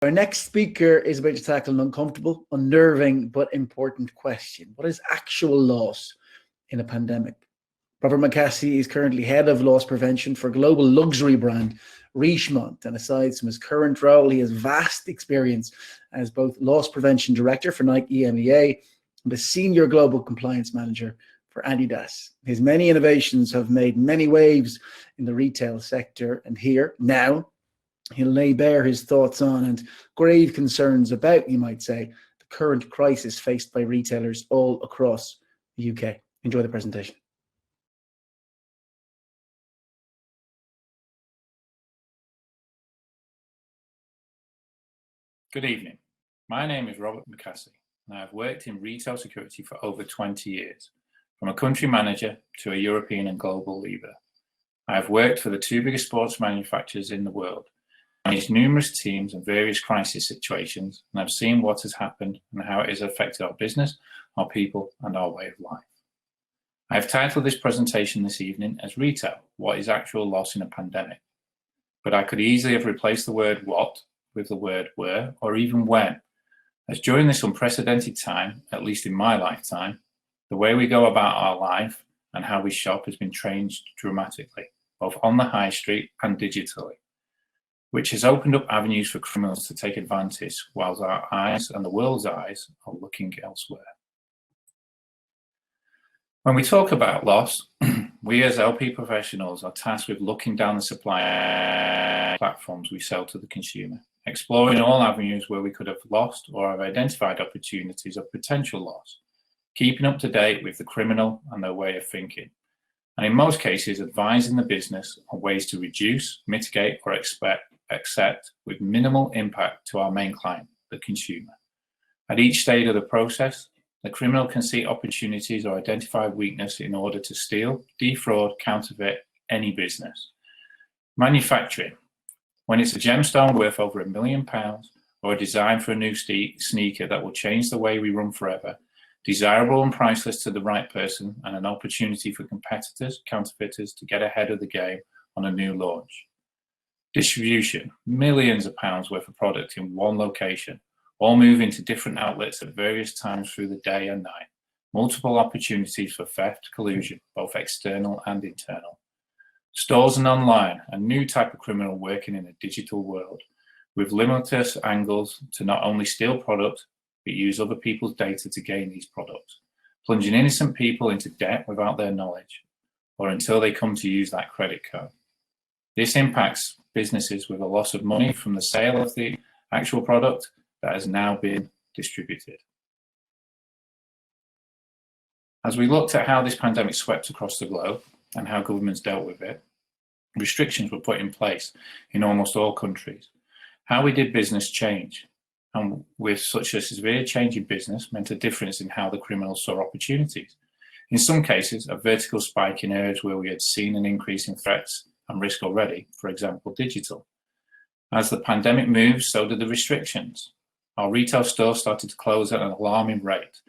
Our next speaker is about to tackle an uncomfortable, unnerving, but important question. What is actual loss in a pandemic? Robert McAssey is currently head of loss prevention for global luxury brand Richemont. And aside from his current role, he has vast experience as both loss prevention director for Nike EMEA and a senior global compliance manager for Adidas. His many innovations have made many waves in the retail sector. And here, now, he'll lay bare his thoughts on and grave concerns about, you might say, the current crisis faced by retailers all across the UK. Enjoy the presentation. Good evening. My name is Robert McAssey, and I have worked in retail security for over 20 years, from a country manager to a European and global leader. I have worked for the two biggest sports manufacturers in the world, managed numerous teams and various crisis situations, and I've seen what has happened and how it has affected our business, our people, and our way of life. I have titled this presentation this evening as Retail, What is Actual Loss in a Pandemic? But I could easily have replaced the word what with the word where or even when, as during this unprecedented time, at least in my lifetime, the way we go about our life and how we shop has been changed dramatically, both on the high street and digitally, which has opened up avenues for criminals to take advantage whilst our eyes and the world's eyes are looking elsewhere. When we talk about loss, we as LP professionals are tasked with looking down the supply platforms we sell to the consumer, exploring all avenues where we could have lost or have identified opportunities of potential loss, keeping up to date with the criminal and their way of thinking, and in most cases advising the business on ways to reduce, mitigate or accept with minimal impact to our main client, the consumer. At each stage of the process, the criminal can see opportunities or identify weakness in order to steal, defraud, counterfeit any business. Manufacturing. When it's a gemstone worth over £1 million or a design for a new sneaker that will change the way we run forever, desirable and priceless to the right person, and an opportunity for competitors, counterfeiters to get ahead of the game on a new launch. Distribution, millions of pounds worth of product in one location, all moving to different outlets at various times through the day and night. Multiple opportunities for theft, collusion, both external and internal. Stores and online, a new type of criminal working in a digital world, with limitless angles to not only steal product, but use other people's data to gain these products, plunging innocent people into debt without their knowledge, or until they come to use that credit card. This impacts businesses with a loss of money from the sale of the actual product that has now been distributed. As we looked at how this pandemic swept across the globe and how governments dealt with it, restrictions were put in place in almost all countries. How we did business changed, and with such a severe change in business meant a difference in how the criminals saw opportunities. In some cases, a vertical spike in areas where we had seen an increase in threats and risk already, for example, digital. As the pandemic moved, so did the restrictions. Our retail stores started to close at an alarming rate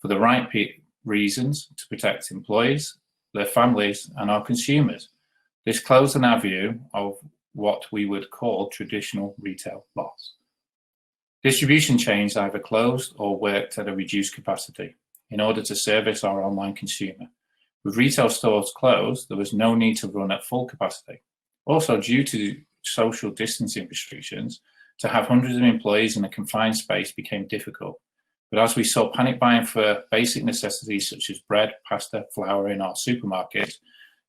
for the right reasons, to protect employees, their families, and our consumers. This closed an avenue of what we would call traditional retail loss. Distribution chains either closed or worked at a reduced capacity in order to service our online consumer. With retail stores closed, there was no need to run at full capacity. Also, due to social distancing restrictions, to have hundreds of employees in a confined space became difficult. But as we saw panic buying for basic necessities such as bread, pasta, flour in our supermarkets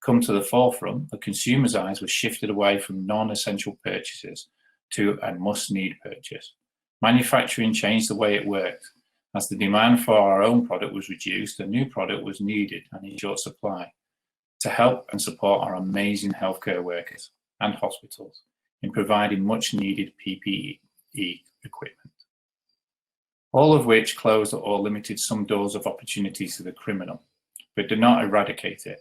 come to the forefront, the consumer's eyes were shifted away from non-essential purchases to a must-need purchase. Manufacturing changed the way it worked. As the demand for our own product was reduced, a new product was needed and in short supply to help and support our amazing healthcare workers and hospitals in providing much needed PPE equipment. All of which closed or limited some doors of opportunities to the criminal, but did not eradicate it.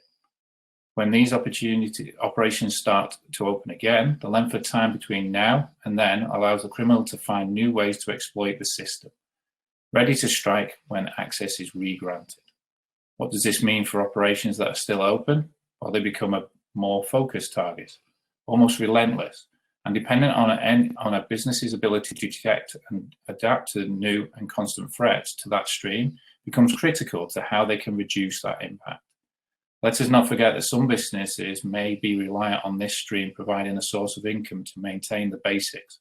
When these operations start to open again, the length of time between now and then allows the criminal to find new ways to exploit the system, ready to strike when access is re-granted. What does this mean for operations that are still open? Well, they become a more focused target, almost relentless, and dependent on a business's ability to detect and adapt to new and constant threats to that stream becomes critical to how they can reduce that impact. Let us not forget that some businesses may be reliant on this stream providing a source of income to maintain the basics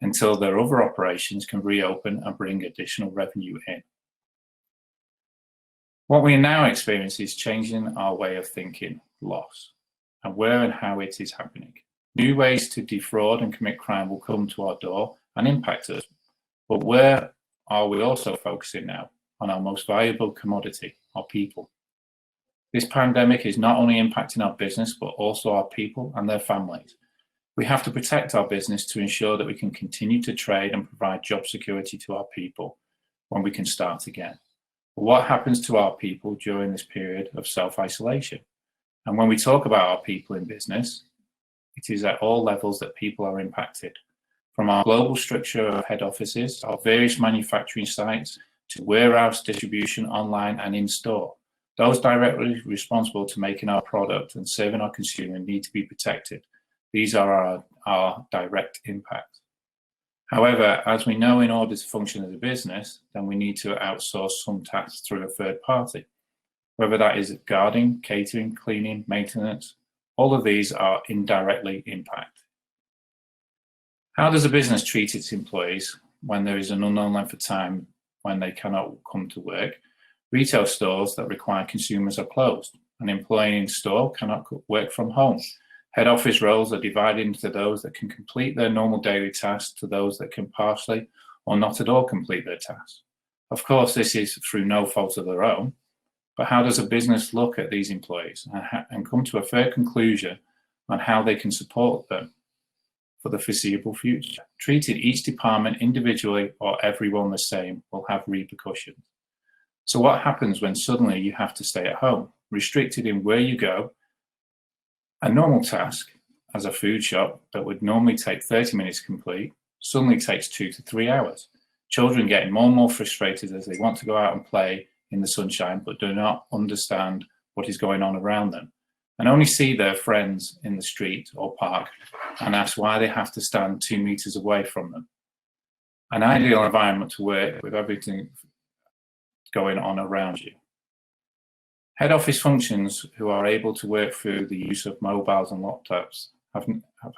until their other operations can reopen and bring additional revenue in. What we are now experiencing is changing our way of thinking loss and where and how it is happening. New ways to defraud and commit crime will come to our door and impact us. But where are we also focusing now? On our most valuable commodity, our people. This pandemic is not only impacting our business, but also our people and their families. We have to protect our business to ensure that we can continue to trade and provide job security to our people when we can start again. But what happens to our people during this period of self-isolation? And when we talk about our people in business, it is at all levels that people are impacted. From our global structure of head offices, our various manufacturing sites, to warehouse distribution online and in store. Those directly responsible to making our product and serving our consumer need to be protected. These are our direct impact. However, as we know, in order to function as a business, then we need to outsource some tasks through a third party. Whether that is guarding, catering, cleaning, maintenance, all of these are indirectly impacted. How does a business treat its employees when there is an unknown length of time when they cannot come to work? Retail stores that require consumers are closed. An employee in store cannot work from home. Head office roles are divided into those that can complete their normal daily tasks to those that can partially or not at all complete their tasks. Of course, this is through no fault of their own, but how does a business look at these employees and come to a fair conclusion on how they can support them for the foreseeable future? Treating each department individually or everyone the same will have repercussions. So what happens when suddenly you have to stay at home, restricted in where you go? A normal task as a food shop that would normally take 30 minutes to complete suddenly takes 2 to 3 hours. Children getting more and more frustrated as they want to go out and play in the sunshine but do not understand what is going on around them and only see their friends in the street or park and ask why they have to stand 2 meters away from them. An ideal environment to work with everything going on around you. Head office functions who are able to work through the use of mobiles and laptops have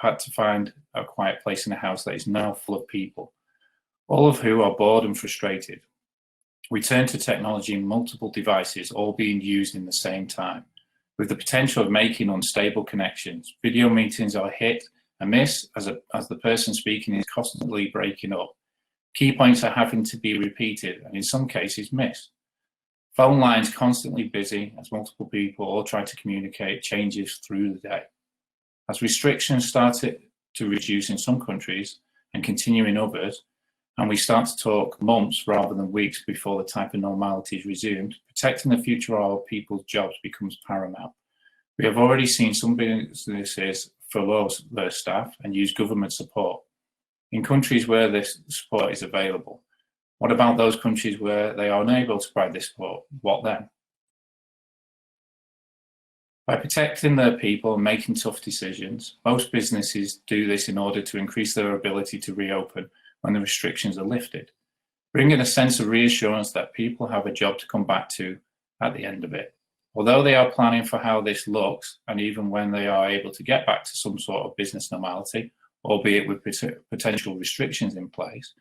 had to find a quiet place in a house that is now full of people, all of who are bored and frustrated. We turn to technology in multiple devices, all being used in the same time, with the potential of making unstable connections. Video meetings are hit and miss as the person speaking is constantly breaking up. Key points are having to be repeated and in some cases missed. Phone lines constantly busy as multiple people all try to communicate changes through the day. As restrictions started to reduce in some countries and continue in others, and we start to talk months rather than weeks before the type of normality is resumed, protecting the future of our people's jobs becomes paramount. We have already seen some businesses furlough their staff and use government support in countries where this support is available. What about those countries where they are unable to provide this support? What then? By protecting their people and making tough decisions, most businesses do this in order to increase their ability to reopen when the restrictions are lifted, bringing a sense of reassurance that people have a job to come back to at the end of it. Although they are planning for how this looks, and even when they are able to get back to some sort of business normality, albeit with potential restrictions in place,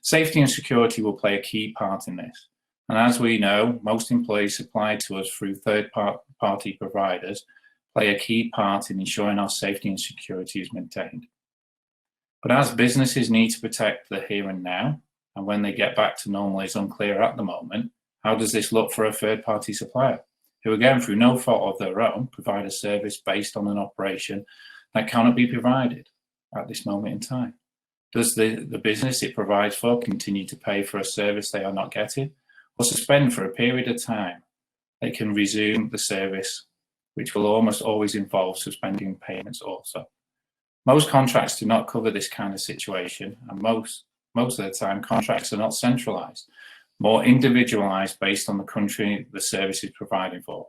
safety and security will play a key part in this. And as we know, most employees supplied to us through third-party providers play a key part in ensuring our safety and security is maintained. But as businesses need to protect the here and now, and when they get back to normal is unclear at the moment, how does this look for a third-party supplier, who again, through no fault of their own, provide a service based on an operation that cannot be provided at this moment in time? Does the business it provides for continue to pay for a service they are not getting, or suspend for a period of time? They can resume the service, which will almost always involve suspending payments also. Most contracts do not cover this kind of situation, and most of the time contracts are not centralized, more individualized based on the country the service is providing for.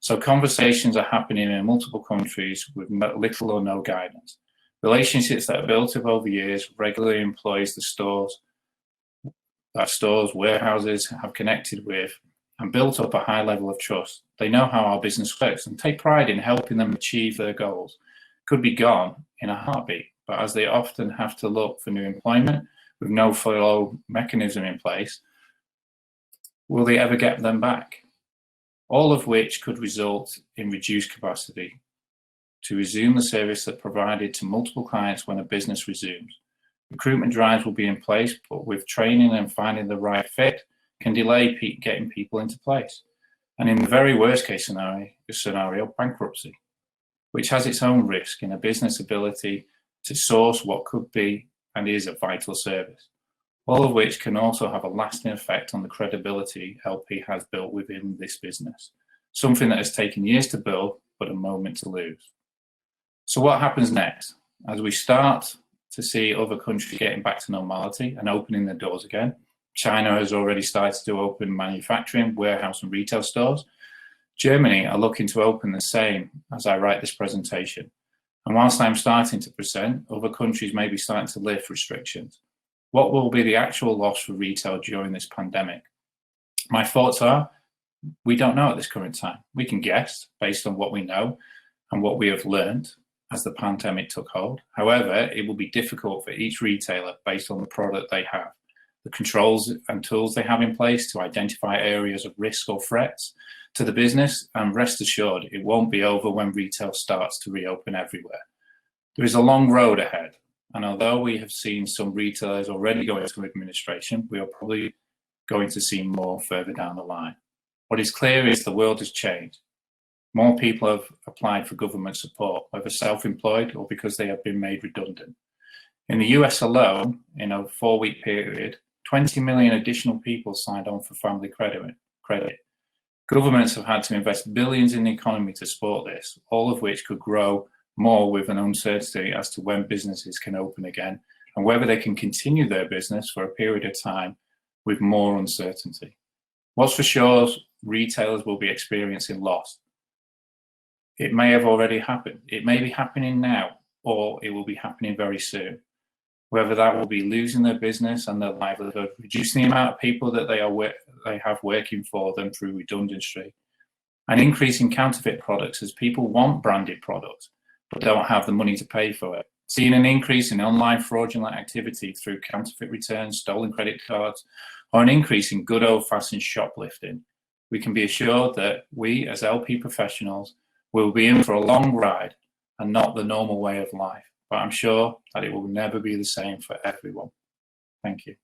So conversations are happening in multiple countries with little or no guidance. Relationships that are built up over years, regularly employs the stores, that stores, warehouses have connected with and built up a high level of trust. They know how our business works and take pride in helping them achieve their goals. Could be gone in a heartbeat, but as they often have to look for new employment with no follow mechanism in place, will they ever get them back? All of which could result in reduced capacity to resume the service that provided to multiple clients when a business resumes. Recruitment drives will be in place, but with training and finding the right fit can delay getting people into place. And in the very worst case scenario, bankruptcy, which has its own risk in a business ability to source what could be and is a vital service. All of which can also have a lasting effect on the credibility LP has built within this business. Something that has taken years to build, but a moment to lose. So what happens next? As we start to see other countries getting back to normality and opening their doors again, China has already started to open manufacturing, warehouse and retail stores. Germany are looking to open the same as I write this presentation. And whilst I'm starting to present, other countries may be starting to lift restrictions. What will be the actual loss for retail during this pandemic? My thoughts are, we don't know at this current time. We can guess based on what we know and what we have learned as the pandemic took hold. However, it will be difficult for each retailer based on the product they have, the controls and tools they have in place to identify areas of risk or threats to the business, and rest assured, it won't be over when retail starts to reopen everywhere. There is a long road ahead, and although we have seen some retailers already go into administration, we are probably going to see more further down the line. What is clear is the world has changed. More people have applied for government support, whether self-employed or because they have been made redundant. In the US alone, in a 4-week period, 20 million additional people signed on for family credit. Governments have had to invest billions in the economy to support this, all of which could grow more with an uncertainty as to when businesses can open again and whether they can continue their business for a period of time with more uncertainty. What's for sure, retailers will be experiencing loss. It may have already happened. It may be happening now, or it will be happening very soon. Whether that will be losing their business and their livelihood, reducing the amount of people that they have working for them through redundancy, and increasing counterfeit products as people want branded products but don't have the money to pay for it. Seeing an increase in online fraudulent activity through counterfeit returns, stolen credit cards, or an increase in good old-fashioned shoplifting, we can be assured that we as LP professionals will be in for a long ride and not the normal way of life. But I'm sure that it will never be the same for everyone. Thank you.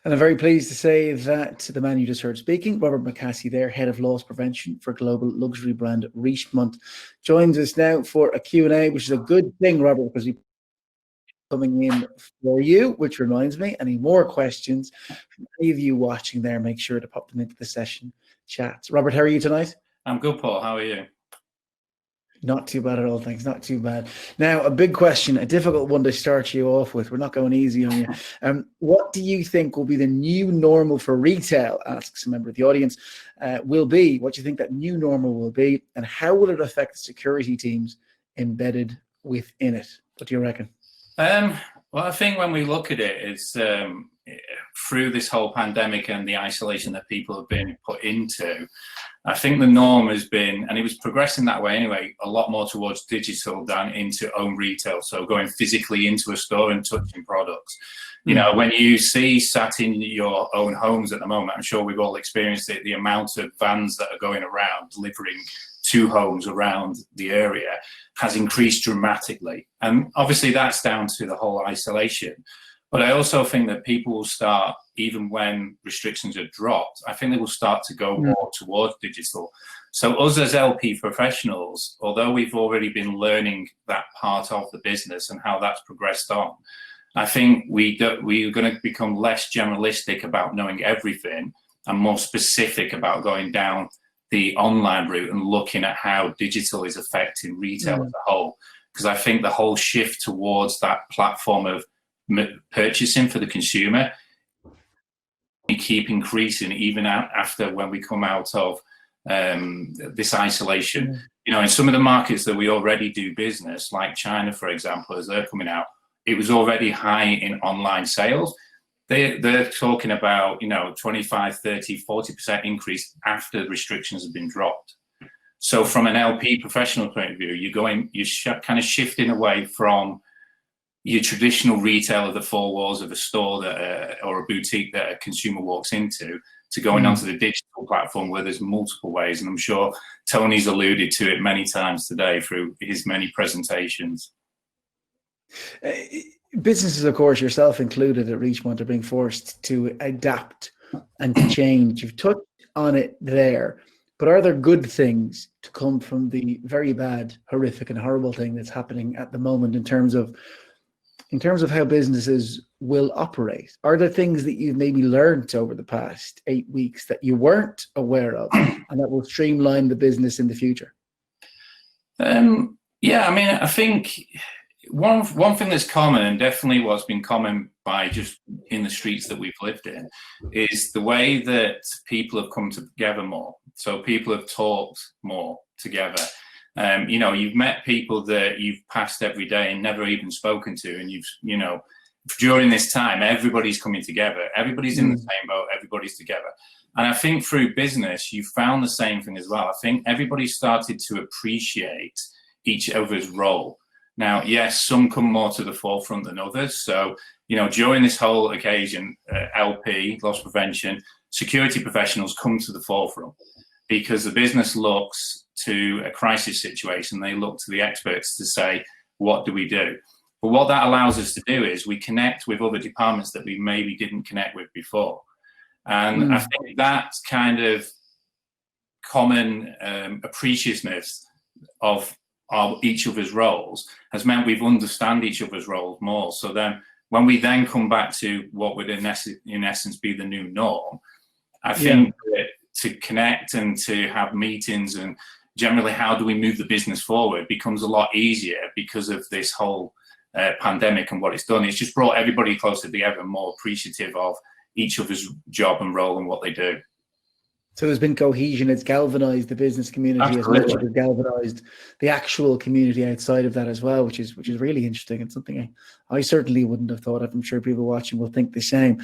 And I'm very pleased to say that the man you just heard speaking, Robert McAssey there, Head of Loss Prevention for global luxury brand Richemont, joins us now for a Q&A, which is a good thing, Robert, because we're coming in for you, which reminds me, any more questions from any of you watching there, make sure to pop them into the session chats. Robert, how are you tonight? I'm good, Paul. How are you? Not too bad at all, thanks. Not too bad. Now, a big question, a difficult one to start you off with. We're not going easy on you. What do you think will be the new normal for retail? Asks a member of the audience. Will be. What do you think that new normal will be, and how will it affect the security teams embedded within it? What do you reckon? Well, I think when we look at it, it's through this whole pandemic and the isolation that people have been put into. I think the norm has been, and it was progressing that way anyway, a lot more towards digital than into own retail. So going physically into a store and touching products. You know, when you see sat in your own homes at the moment, I'm sure we've all experienced it, the amount of vans that are going around delivering to homes around the area has increased dramatically. And obviously that's down to the whole isolation. But I also think that people will start, even when restrictions are dropped, I think they will start to go more towards digital. So us as LP professionals, although we've already been learning that part of the business and how that's progressed on, I think we're going to become less generalistic about knowing everything and more specific about going down the online route and looking at how digital is affecting retail as a whole. Because I think the whole shift towards that platform of purchasing for the consumer keep increasing even after when we come out of this isolation. You know, in some of the markets that we already do business, like China, for example, as they're coming out, it was already high in online sales. They're talking about, you know, 25, 30, 40% increase after the restrictions have been dropped. So from an LP professional point of view, you're kind of shifting away from your traditional retail of the four walls of a store that, or a boutique that a consumer walks into, to going onto the digital platform where there's multiple ways. And I'm sure Tony's alluded to it many times today through his many presentations. Businesses, of course, yourself included at Richemont, are being forced to adapt and to change. You've touched on it there, but are there good things to come from the very bad, horrific and horrible thing that's happening at the moment in terms of how businesses will operate? Are there things that you've maybe learned over the past 8 weeks that you weren't aware of and that will streamline the business in the future? Yeah, I mean, I think one thing that's common, and definitely what's been common by just in the streets that we've lived in, is the way that people have come together more. So people have talked more together. You know, you've met people that you've passed every day and never even spoken to, and you know, during this time, everybody's coming together. Everybody's in the same boat. Everybody's together. And I think through business, you found the same thing as well. I think everybody started to appreciate each other's role. Now, yes, some come more to the forefront than others. So, you know, during this whole occasion, LP, loss prevention, security professionals come to the forefront because the business looks to a crisis situation. They look to the experts to say, what do we do? But what that allows us to do is we connect with other departments that we maybe didn't connect with before. And I think that kind of common appreciativeness of each other's roles has meant we've understand each other's roles more. So then when we then come back to what would in essence be the new norm, I think that to connect and to have meetings and generally how do we move the business forward becomes a lot easier because of this whole pandemic and what it's done. It's just brought everybody closer together and more appreciative of each other's job and role and what they do. So there's been cohesion. It's galvanized the business community as much as it's galvanized the actual community outside of that as well, which is really interesting and something I certainly wouldn't have thought of. I'm sure people watching will think the same.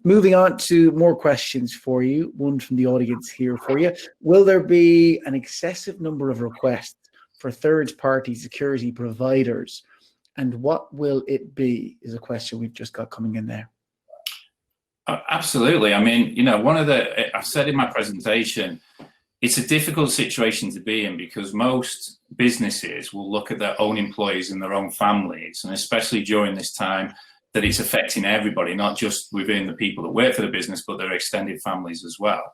Moving on to more questions for you. One from the audience here for you. Will there be an excessive number of requests for third-party security providers? And what will it be is a question we've just got coming in there. Absolutely. I mean, you know, I said in my presentation, it's a difficult situation to be in because most businesses will look at their own employees and their own families, and especially during this time that it's affecting everybody, not just within the people that work for the business, but their extended families as well.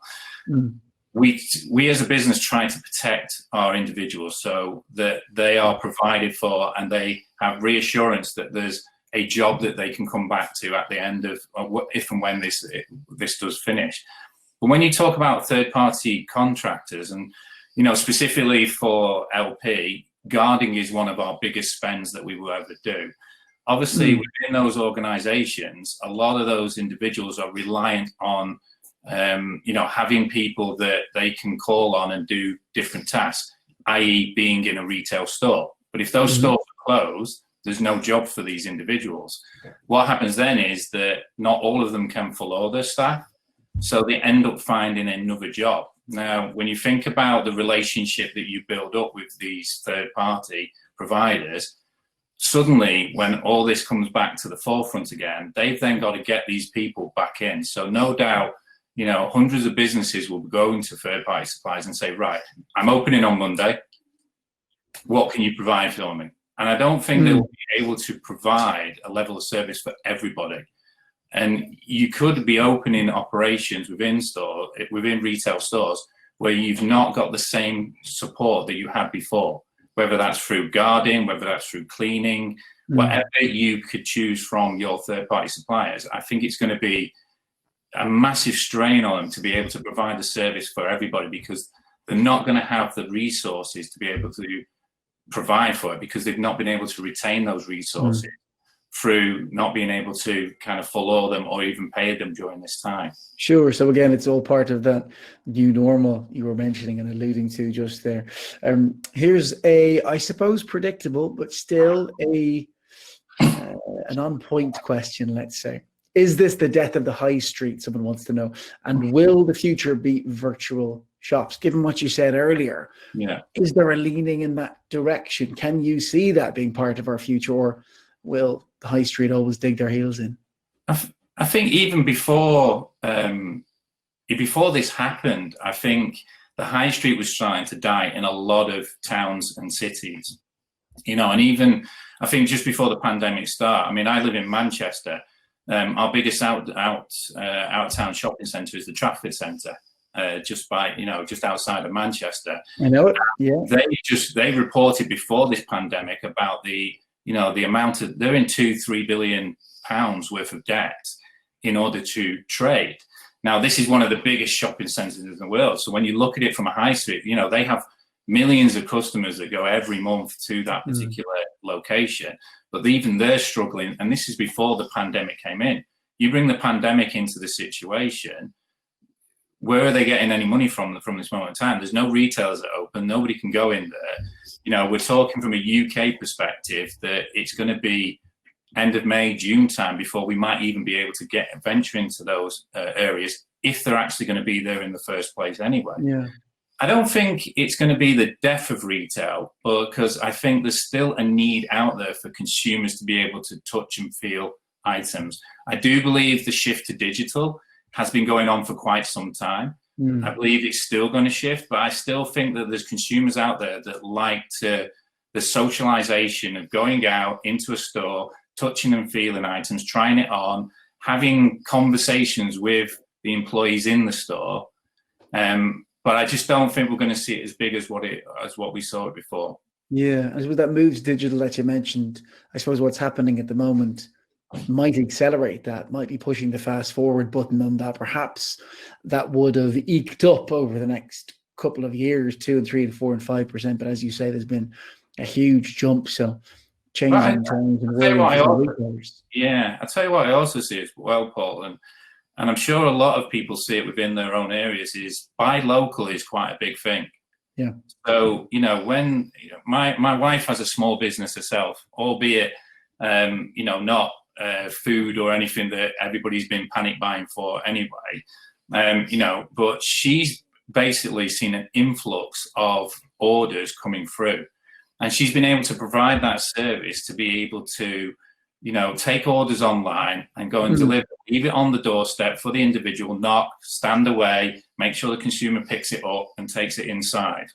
We as a business try to protect our individuals so that they are provided for and they have reassurance that there's a job that they can come back to at the end of if and when this does finish. But when you talk about third-party contractors, and you know, specifically for LP, guarding is one of our biggest spends that we will ever do. Obviously, within those organizations, a lot of those individuals are reliant on you know, having people that they can call on and do different tasks, i.e. being in a retail store. But if those stores are closed, there's no job for these individuals. What happens then is that not all of them can follow their staff, so they end up finding another job. Now, when you think about the relationship that you build up with these third-party providers, suddenly when all this comes back to the forefront again, they've then got to get these people back in. So no doubt, you know, hundreds of businesses will go into third-party suppliers and say, right, I'm opening on Monday. What can you provide for me? And I don't think they'll be able to provide a level of service for everybody. And you could be opening operations within retail stores where you've not got the same support that you had before, whether that's through guarding, whether that's through cleaning, whatever you could choose from your third-party suppliers. I think it's going to be a massive strain on them to be able to provide a service for everybody because they're not going to have the resources to be able to provide for it, because they've not been able to retain those resources through not being able to kind of follow them or even pay them during this time. Sure. So again, it's all part of that new normal you were mentioning and alluding to just there. Here's a, I suppose, predictable, but still an on-point question, let's say. Is this the death of the high street? Someone wants to know. And will the future be virtual shops? Given what you said earlier, is there a leaning in that direction? Can you see that being part of our future, or will the high street always dig their heels in? I think even before this happened, I think the high street was starting to die in a lot of towns and cities, and even I think just before the pandemic started. I mean, I live in Manchester. Our biggest out town shopping centre is the Trafford Centre, just outside of Manchester. I know it. Yeah. They reported before this pandemic about the amount of, they're in £2-3 billion worth of debt in order to trade. Now, this is one of the biggest shopping centres in the world. So when you look at it from a high street, they have millions of customers that go every month to that particular location, but even they're struggling. And this is before the pandemic came in. You bring the pandemic into the situation, where are they getting any money from this moment in time? There's no retailers that are open. Nobody can go in there. We're talking from a UK perspective that it's going to be end of May, June time before we might even be able to venture into those areas, if they're actually going to be there in the first place anyway. Yeah. I don't think it's going to be the death of retail, because I think there's still a need out there for consumers to be able to touch and feel items. I do believe the shift to digital has been going on for quite some time. I believe it's still going to shift, but I still think that there's consumers out there that like the socialization of going out into a store, touching and feeling items, trying it on, having conversations with the employees in the store. But I just don't think we're going to see it as big as what we saw it before. Yeah, as with that moves digital that you mentioned, I suppose what's happening at the moment might accelerate that, might be pushing the fast forward button on that. Perhaps that would have eked up over the next couple of years, 2 and 3 and 4 and 5%. But as you say, there's been a huge jump. So changing times and worries. Yeah, I'll tell you what I also see as well, Paul, and I'm sure a lot of people see it within their own areas, is buy local is quite a big thing. Yeah. So, when my wife has a small business herself, albeit, not food or anything that everybody's been panic buying for anyway, but she's basically seen an influx of orders coming through. And she's been able to provide that service to be able to, take orders online and go and deliver, leave it on the doorstep for the individual, knock, stand away, make sure the consumer picks it up and takes it inside.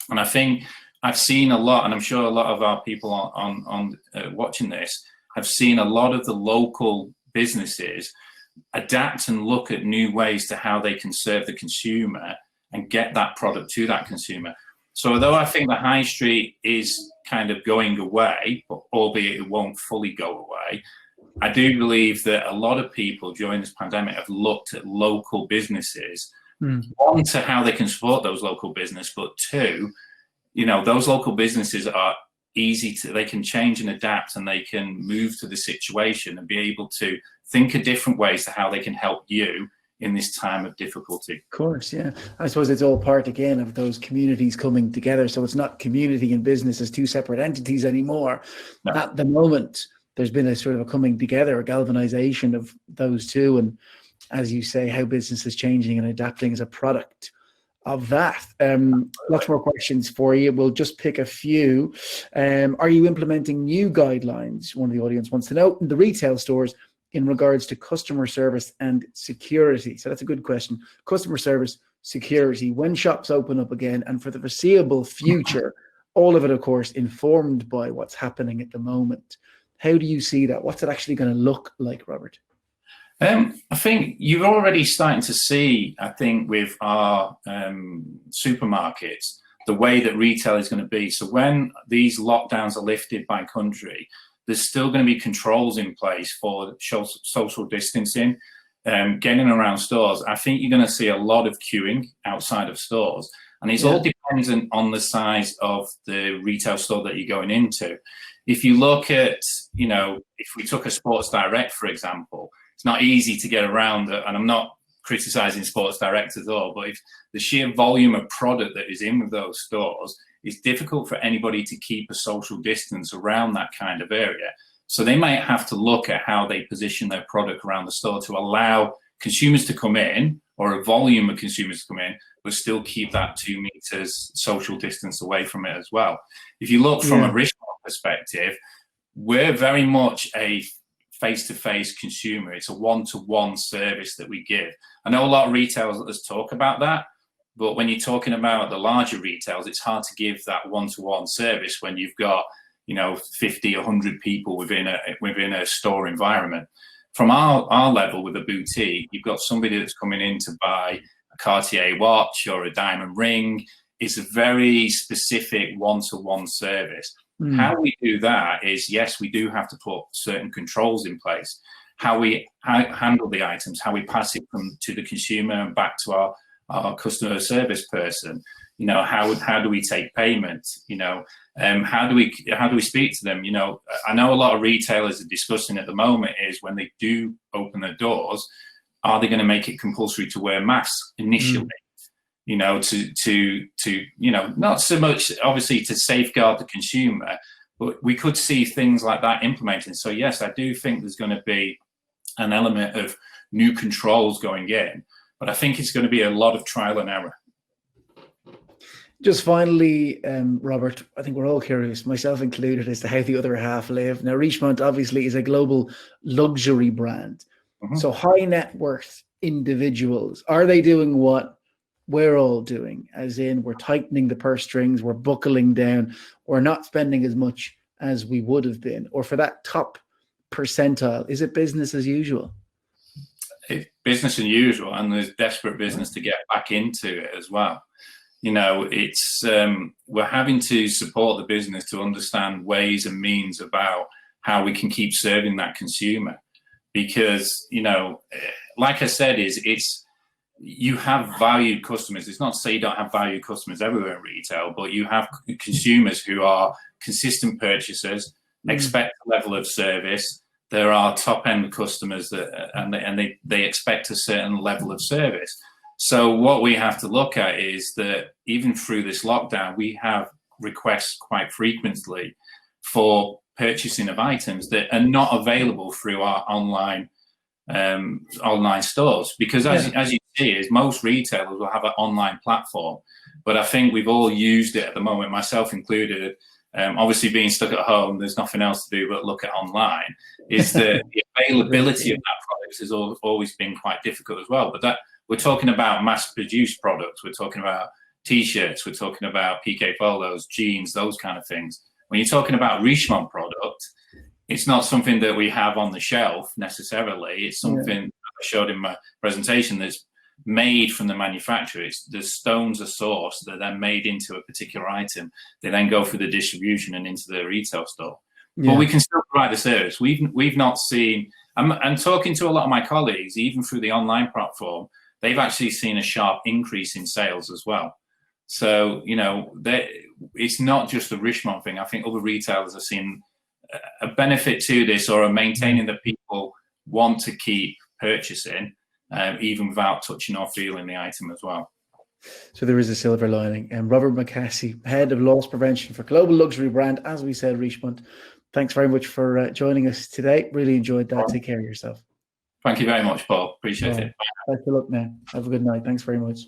And I think I've seen a lot, and I'm sure a lot of our people on watching this have seen a lot of the local businesses adapt and look at new ways to how they can serve the consumer and get that product to that consumer. So although I think the high street is kind of going away, but albeit it won't fully go away, I do believe that a lot of people during this pandemic have looked at local businesses, one, to how they can support those local businesses, but two, those local businesses are they can change and adapt, and they can move to the situation and be able to think of different ways to how they can help you in this time of difficulty. Of course, yeah. I suppose it's all part, again, of those communities coming together. So it's not community and business as two separate entities anymore. No. At the moment, there's been a sort of a coming together, a galvanization of those two. And as you say, how business is changing and adapting as a product of that. Lots more questions for you. We'll just pick a few. Are you implementing new guidelines? One of the audience wants to know. In the retail stores, in regards to customer service and security. So that's a good question. Customer service, security, when shops open up again and for the foreseeable future, all of it, of course, informed by what's happening at the moment. How do you see that? What's it actually going to look like, Robert? I think you're already starting to see, I think, with our supermarkets, the way that retail is going to be. So when these lockdowns are lifted by country, there's still going to be controls in place for social distancing, getting around stores. I think you're going to see a lot of queuing outside of stores. And it's all dependent on the size of the retail store that you're going into. If you look at, if we took a Sports Direct, for example, it's not easy to get around, and I'm not criticizing Sports Direct at all, but if the sheer volume of product that is in with those stores, it's difficult for anybody to keep a social distance around that kind of area. So they might have to look at how they position their product around the store to allow consumers to come in, or a volume of consumers to come in, but still keep that 2 meters social distance away from it as well. If you look from a Richemont perspective, we're very much a face-to-face consumer. It's a one-to-one service that we give. I know a lot of retailers talk about that, but when you're talking about the larger retailers, it's hard to give that one-to-one service when you've got 50, 100 people within a store environment. From our level with a boutique, you've got somebody that's coming in to buy a Cartier watch or a diamond ring. It's a very specific one-to-one service. How we do that is, yes, we do have to put certain controls in place. How we handle the items, how we pass it to the consumer and back to our customer service person. How do we take payment? How do we speak to them? I know a lot of retailers are discussing at the moment is when they do open their doors, are they going to make it compulsory to wear masks initially? Not so much obviously to safeguard the consumer, but we could see things like that implemented. So yes, I do think there's going to be an element of new controls going in, but I think it's going to be a lot of trial and error. Just finally, Robert, I think we're all curious, myself included, as to how the other half live. Now, Richemont obviously is a global luxury brand. So high net worth individuals, are they doing what we're all doing, as in we're tightening the purse strings, we're buckling down, we're not spending as much as we would have been? Or for that top percentile, is it business as usual? It's business as usual, and there's desperate business to get back into it as well. It's we're having to support the business to understand ways and means about how we can keep serving that consumer, because like I said, you have valued customers. It's not to say you don't have valued customers everywhere in retail, but you have consumers who are consistent purchasers, expect a level of service. There are top-end customers and they expect a certain level of service. So what we have to look at is that even through this lockdown, we have requests quite frequently for purchasing of items that are not available through our online stores, because as you see, is most retailers will have an online platform, but I think we've all used it at the moment, myself included. Obviously, being stuck at home, there's nothing else to do but look at online. Is the availability of that product has always been quite difficult as well. But that we're talking about mass-produced products. We're talking about T-shirts. We're talking about PK polos, jeans, those kind of things. When you're talking about Richemont product, it's not something that we have on the shelf necessarily. It's something I showed in my presentation that's made from the manufacturer. The stones are sourced, they're then made into a particular item. They then go through the distribution and into the retail store. But we can still provide the service. We've not seen, I'm talking to a lot of my colleagues, even through the online platform, they've actually seen a sharp increase in sales as well. So, it's not just a Richemont thing. I think other retailers are seeing a benefit to this, or are maintaining that people want to keep purchasing, even without touching or feeling the item as well. So there is a silver lining. And Robert McAssey, head of loss prevention for global luxury brand, as we said, Richemont. Thanks very much for joining us today. Really enjoyed that. Take care of yourself. Thank you very much, Paul. Appreciate it. Best of luck now. Have a good night. Thanks very much.